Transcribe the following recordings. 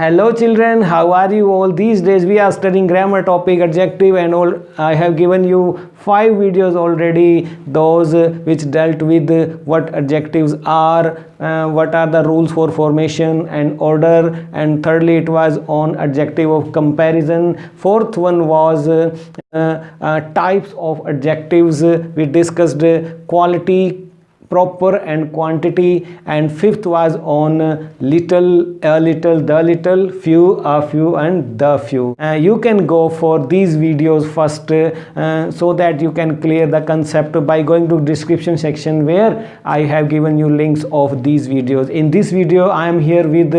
Hello children, how are you all? These days we are studying grammar topic, adjective and all. I have given you 5 videos already, those which dealt with what adjectives are, what are the rules for formation and order, and thirdly it was on adjective of comparison. Fourth one was types of adjectives. We discussed quality, proper and quantity, and fifth was on little, a little, the little, few, a few and the few. You can go for these videos first so that you can clear the concept by going to description section where I have given you links of these videos. In this video I am here with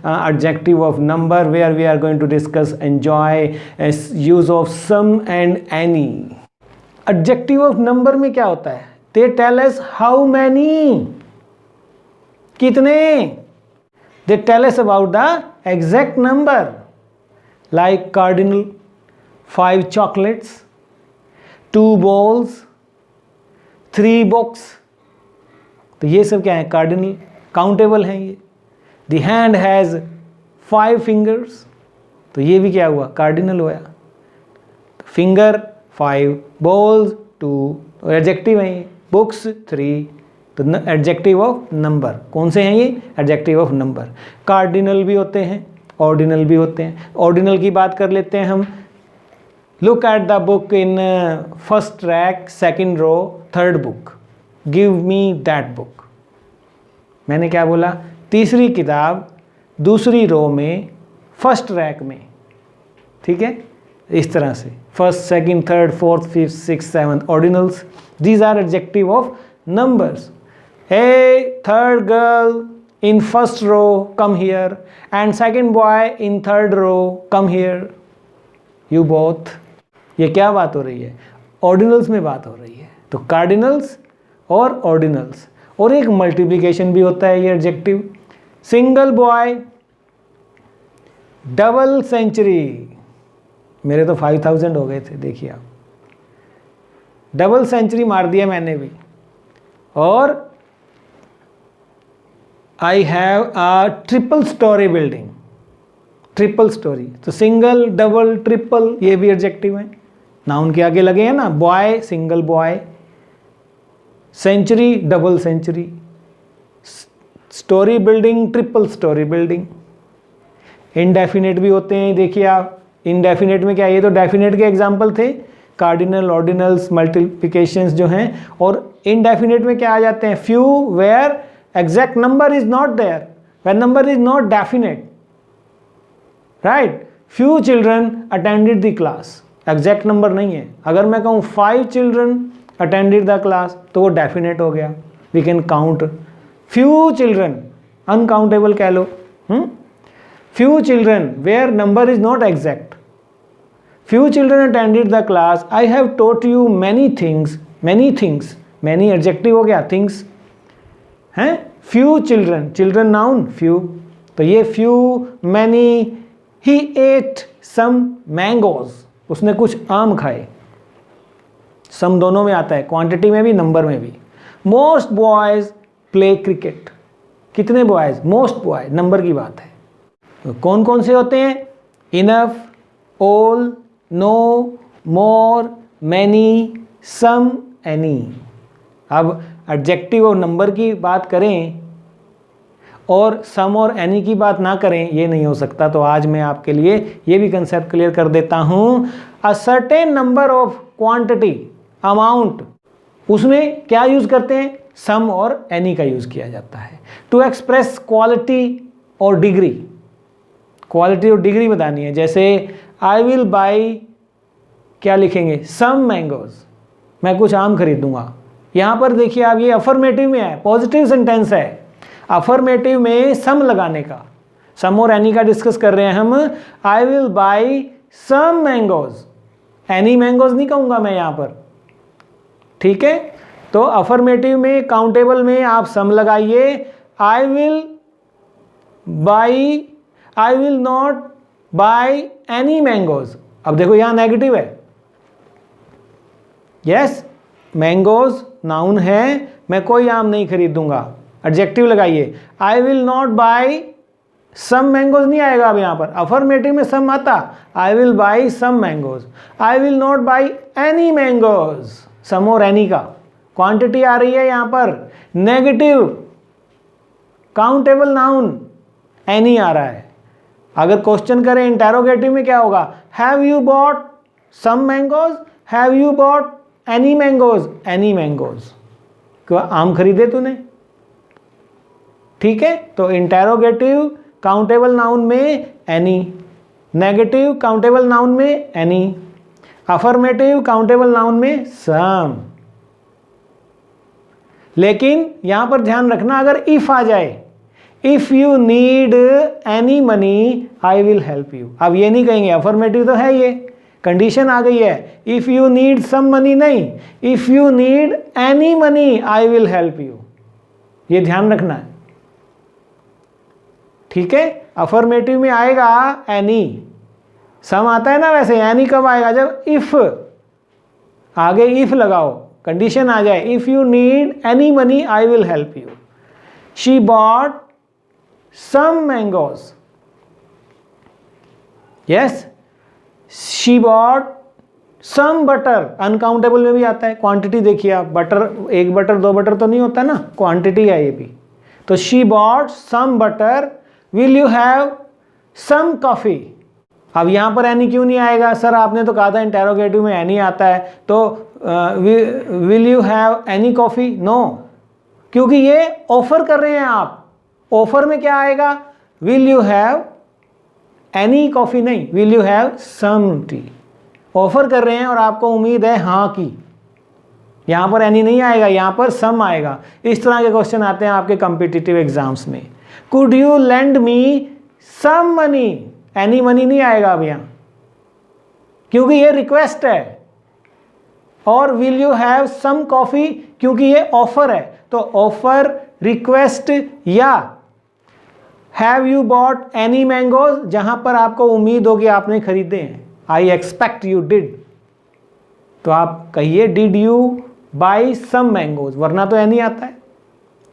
adjective of number, where we are going to discuss enjoy, use of some and any. Adjective of number में क्या होता है? They tell us how many, कितने. They tell us about the exact number, like cardinal, 5 chocolates, 2 balls, 3 books. तो ये सब क्या है? कार्डिनल, काउंटेबल हैं ये. The hand has 5 fingers, तो ये भी क्या हुआ? कार्डिनल हुआ. फिंगर 5, balls 2, तो एडजेक्टिव हैं ये. बुक्स 3, तो एडजेक्टिव ऑफ नंबर. कौन से हैं ये? Adjective of number. कार्डिनल भी होते हैं, ऑर्डिनल भी होते हैं. ऑर्डिनल की बात कर लेते हैं हम. Look at the book in first rack, second row, third book. Give me that book. मैंने क्या बोला? तीसरी किताब दूसरी रो में, फर्स्ट रैक में. ठीक है, इस तरह से first, second, third, fourth, fifth, six, seventh, ordinals. These are adjective of numbers. Hey, third girl in first row, come here, and second boy in third row, come here. You both. ये क्या बात हो रही है? Ordinals में बात हो रही है. तो कार्डिनल्स और ऑर्डिनल्स. और एक मल्टीप्लिकेशन भी होता है ये adjective. Single boy, double century. मेरे तो 5000 हो गए थे, देखिए आप. डबल सेंचुरी मार दिया मैंने भी. और I have a triple story building. Triple story, तो सिंगल, डबल, ट्रिपल, ये भी एडजेक्टिव है. नाउन के आगे लगे हैं ना. Boy, single boy. Century, double century. Story building, triple story building. Indefinite भी होते हैं, देखिए आप. इनडेफिनेट में क्या? ये तो डेफिनेट के एग्जाम्पल थे, कार्डिनल, ऑर्डिनल्स, मल्टीप्लिकेशंस जो हैं. और इनडेफिनेट में क्या आ जाते हैं? Few, where exact number is not there, where number is not definite. Right. Few children attended the class, exact number नहीं है. अगर मैं कहूँ 5 चिल्ड्रन अटेंडेड द क्लास, तो वो डेफिनेट हो गया. We can count. Few children, uncountable कह लो. Few children where number is not exact. Few children attended the class. I have taught you many things. Many things. Many adjective हो गया. Things हैं. Few children. Children noun. Few. तो ये few, many. He ate some mangoes. उसने कुछ आम खाए. Some दोनों में आता है, क्वांटिटी में भी, नंबर में भी. Most boys play cricket. कितने बॉयज? Most boy. नंबर की बात है. तो कौन कौन से होते हैं? Enough, all, नो, मोर, मैनी, सम, एनी. अब एडजेक्टिव और नंबर की बात करें और सम और एनी की बात ना करें, ये नहीं हो सकता. तो आज मैं आपके लिए ये भी कंसेप्ट क्लियर कर देता हूँ. A certain number of quantity, amount, उसमें क्या यूज़ करते हैं? सम और एनी का यूज़ किया जाता है. टू एक्सप्रेस क्वालिटी और डिग्री. क्वालिटी और डिग्री बतानी है. जैसे आई विल बाई, क्या लिखेंगे? सम मैंगोज. मैं कुछ आम खरीदूंगा. यहाँ पर देखिए आप, ये अफर्मेटिव में है, पॉजिटिव सेंटेंस है. अफर्मेटिव में सम लगाने का, सम और एनी का डिस्कस कर रहे हैं हम. I will buy some mangoes. Any mangoes नहीं कहूँगा मैं यहाँ पर. ठीक है. तो अफर्मेटिव में, काउंटेबल में आप सम लगाइए. I will by, I will not buy any mangoes. अब देखो यहाँ नेगेटिव है. यस, मैंगोज नाउन है, मैं कोई आम नहीं खरीदूंगा. एडजेक्टिव लगाइए. I will not buy some mangoes नहीं आएगा अब यहाँ पर, अफर्मेटिव में सम आता, I will buy some mangoes, I will not buy any mangoes, some और एनी का क्वांटिटी आ रही है यहाँ पर, नेगेटिव काउंटेबल नाउन एनी आ रहा है। अगर क्वेश्चन करें इंटेरोगेटिव में क्या होगा, have you bought some mangoes, have you bought any mangoes, any mangoes, क्यों आम खरीदे तूने, ठीक है। तो इंटेरोगेटिव काउंटेबल नाउन में एनी, नेगेटिव काउंटेबल नाउन में एनी, अफर्मेटिव काउंटेबल नाउन में सम। लेकिन यहां पर ध्यान रखना, अगर इफ आ जाए, if you need any money I will help you, अब ये नहीं कहेंगे, अफर्मेटिव तो है, ये कंडीशन आ गई है, if you need some money नहीं, if you need any money I will help you, ये ध्यान रखना है, ठीक है। अफर्मेटिव में आएगा एनी, सम आता है ना, वैसे एनी कब आएगा, जब इफ आगे इफ लगाओ, कंडीशन आ जाए, if you need any money I will help you. She bought some mangoes, yes, she bought some butter, uncountable में भी आता है, क्वांटिटी देखिए आप, बटर 1 बटर 2 बटर तो नहीं होता ना, क्वांटिटी है ये भी। तो she bought some butter, will you have some coffee, अब यहां पर एनी क्यों नहीं आएगा, सर आपने तो कहा था इंटेरोगेटिव में एनी आता है, तो will you have any coffee, no, क्योंकि ये ऑफर कर रहे हैं आप, ऑफर में क्या आएगा, will you have any coffee नहीं, will you have some tea, offer कर रहे हैं और आपको उम्मीद है हाँ की, यहां पर एनी नहीं आएगा, यहां पर सम आएगा। इस तरह के क्वेश्चन आते हैं आपके कॉम्पिटिटिव एग्जाम्स में। Could you lend me some money, any money नहीं आएगा अब यहां, क्योंकि ये रिक्वेस्ट है, और will you have some coffee क्योंकि ये ऑफर है, तो ऑफर, रिक्वेस्ट या have you bought any mangoes, जहां पर आपको उम्मीद होगी आपने खरीदे हैं, आई एक्सपेक्ट यू डिड, तो आप कहिए did you buy some mangoes, वरना तो एनी आता है,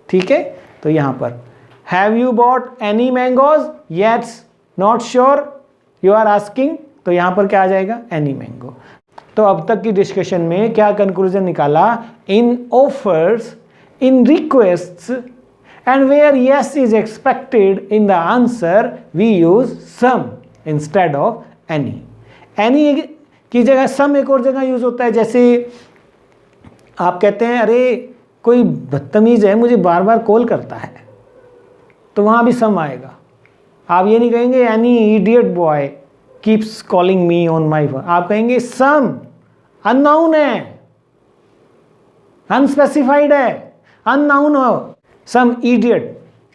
ठीक है। तो यहां पर have you bought any mangoes, yes, not sure, you are asking, तो यहां पर क्या आ जाएगा, एनी मैंगो। तो अब तक की डिस्कशन में क्या कंक्लूजन निकाला, in offers, in requests and where yes is expected in the answer we use some instead of any. any की जगह some एक और जगह यूज होता है, जैसे आप कहते हैं अरे कोई बदतमीज है मुझे बार बार कॉल करता है, तो वहां भी some आएगा। आप ये नहीं कहेंगे any idiot boy keeps calling me on my phone, आप कहेंगे some, unknown है, unspecified है, unknown हो, Some idiot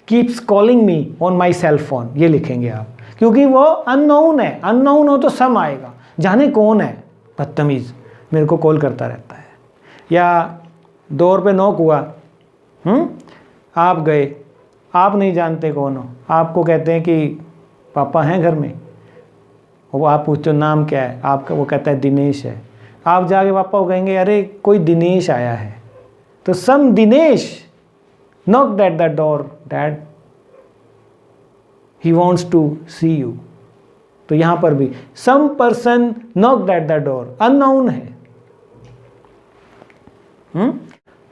keeps calling me on my cell phone, ये लिखेंगे आप, क्योंकि वो अननोन है, अननोन हो तो सम आएगा, जाने कौन है बदतमीज मेरे को कॉल करता रहता है। या डोर पे नॉक हुआ, आप गए, आप नहीं जानते कौन हो, आपको कहते हैं कि पापा हैं घर में, वो आप पूछते नाम क्या है आपका, वो कहता है दिनेश है, आप जाके पापा को कहेंगे अरे कोई दिनेश आया है, तो सम Dinesh knocked at the door, dad, he wants to see you, तो यहां पर भी some person knocked at the door, unknown है।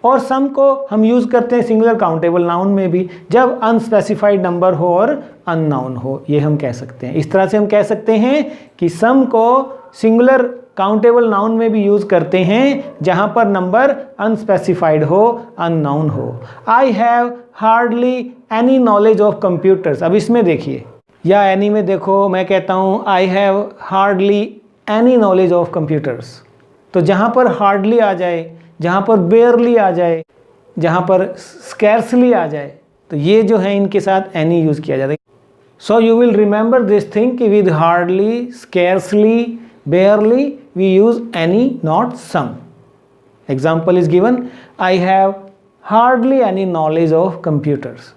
और सम को हम यूज करते हैं सिंगुलर काउंटेबल नाउन में भी, जब अनस्पेसिफाइड नंबर हो और अननाउन हो, ये हम कह सकते हैं। इस तरह से हम कह सकते हैं कि सम को सिंगुलर काउंटेबल नाउन में भी यूज करते हैं जहां पर नंबर अनस्पेसिफाइड हो, अननाउन हो। I have hardly any knowledge of computers, अब इसमें देखिए, या एनी में देखो, मैं कहता हूं I have hardly any knowledge of computers, तो जहां पर हार्डली आ जाए, जहां पर बेयरली आ जाए, जहां पर स्कैर्सली आ जाए, तो ये जो है इनके साथ एनी यूज किया जाता है। So you will remember this thing कि with hardly, scarcely, barely we use any, not some. Example is given, I have hardly any knowledge of computers.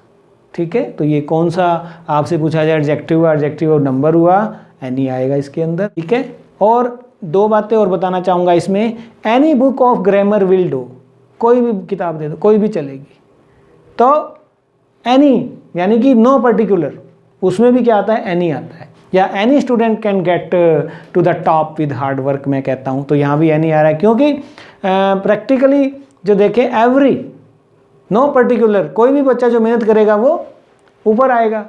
ठीक है, तो ये कौन सा आपसे पूछा जाए, एडजेक्टिव, एडजेक्टिव और नंबर हुआ, एनी आएगा इसके अंदर, ठीक है। और दो बातें और बताना चाहूँगा इसमें, any book of grammar will do, कोई भी किताब दे दो, कोई भी चलेगी, तो एनी यानी कि नो पर्टिकुलर, उसमें भी क्या आता है, एनी आता है। या any student can get to the top with hard work मैं कहता हूँ, तो यहाँ भी एनी आ रहा है, क्योंकि प्रैक्टिकली जो देखें एवरी, नो पर्टिकुलर, कोई भी बच्चा जो मेहनत करेगा वो ऊपर आएगा।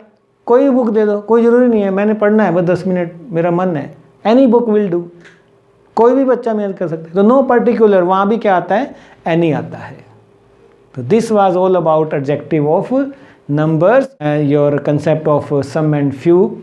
कोई भी बुक दे दो, कोई ज़रूरी नहीं है मैंने पढ़ना है बस 10 मिनट मेरा मन है, एनी बुक विल डू, कोई भी बच्चा मेहनत कर सकता है। तो नो पर्टिकुलर, वहाँ भी क्या आता है, एनी आता है। तो this was all about adjective of numbers, your concept of some and few.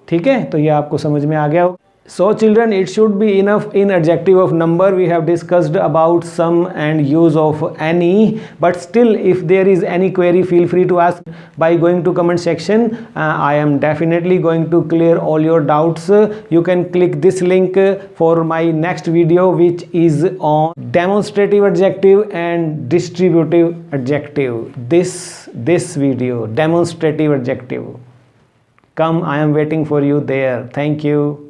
ठीक है, तो ये आपको समझ में आ गया हो। So children, it should be enough in adjective of number. We have discussed about sum and use of any, but still if there is any query, feel free to ask by going to comment section. I am definitely going to clear all your doubts. You can click this link for my next video, which is on demonstrative adjective and distributive adjective. This video, demonstrative adjective. Come, I am waiting for you there. Thank you.